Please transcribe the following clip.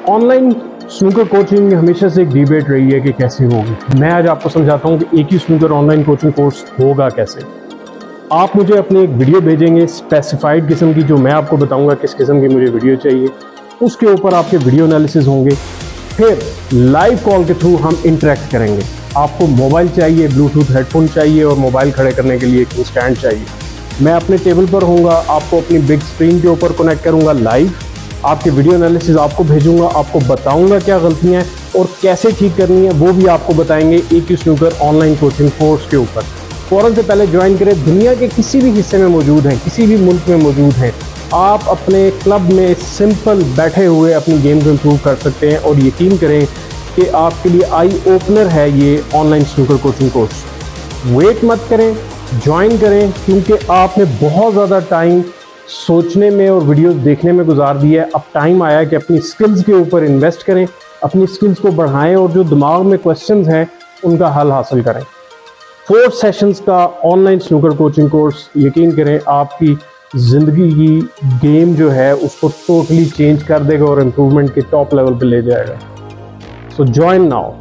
Online snooker coaching हमेशा से एक डिबेट रही है कि कैसे होगी। मैं आज आपको समझाता हूँ कि एक ही स्नूकर ऑनलाइन कोचिंग कोर्स होगा कैसे। आप मुझे अपनी एक वीडियो भेजेंगे स्पेसिफाइड किस्म की, जो मैं आपको बताऊंगा किस किस्म की मुझे वीडियो चाहिए। उसके ऊपर आपके वीडियो एनालिसिस होंगे, फिर लाइव कॉल के थ्रू हम इंटरेक्ट करेंगे। आपको मोबाइल चाहिए, ब्लूटूथ हेडफोन चाहिए और मोबाइल खड़े करने के लिए एक स्टैंड चाहिए। मैं अपने टेबल पर होऊंगा, आपको अपनी बिग स्क्रीन के ऊपर कनेक्ट करूंगा लाइव, आपके वीडियो एनालिसिस आपको भेजूंगा, आपको बताऊंगा क्या गलतियां हैं और कैसे ठीक करनी है, वो भी आपको बताएंगे एक ही स्नूकर ऑनलाइन कोचिंग कोर्स के ऊपर। फौरन से पहले ज्वाइन करें। दुनिया के किसी भी हिस्से में मौजूद हैं, किसी भी मुल्क में मौजूद हैं, आप अपने क्लब में सिंपल बैठे हुए अपनी गेम को इम्प्रूव कर सकते हैं। और यकीन करें कि आपके लिए आई ओपनर है ये online snooker coaching course. Wait मत करें, ज्वाइन करें, क्योंकि आपने बहुत ज़्यादा टाइम सोचने में और वीडियोस देखने में गुजार दिया है। अब टाइम आया है कि अपनी स्किल्स के ऊपर इन्वेस्ट करें, अपनी स्किल्स को बढ़ाएं और जो दिमाग में क्वेश्चंस हैं उनका हल हासिल करें। 4 सेशंस का ऑनलाइन स्नूकर कोचिंग कोर्स, यकीन करें आपकी ज़िंदगी की गेम जो है उसको टोटली चेंज कर देगा और इम्प्रूवमेंट के टॉप लेवल पे ले जाएगा। सो ज्वाइन नाउ।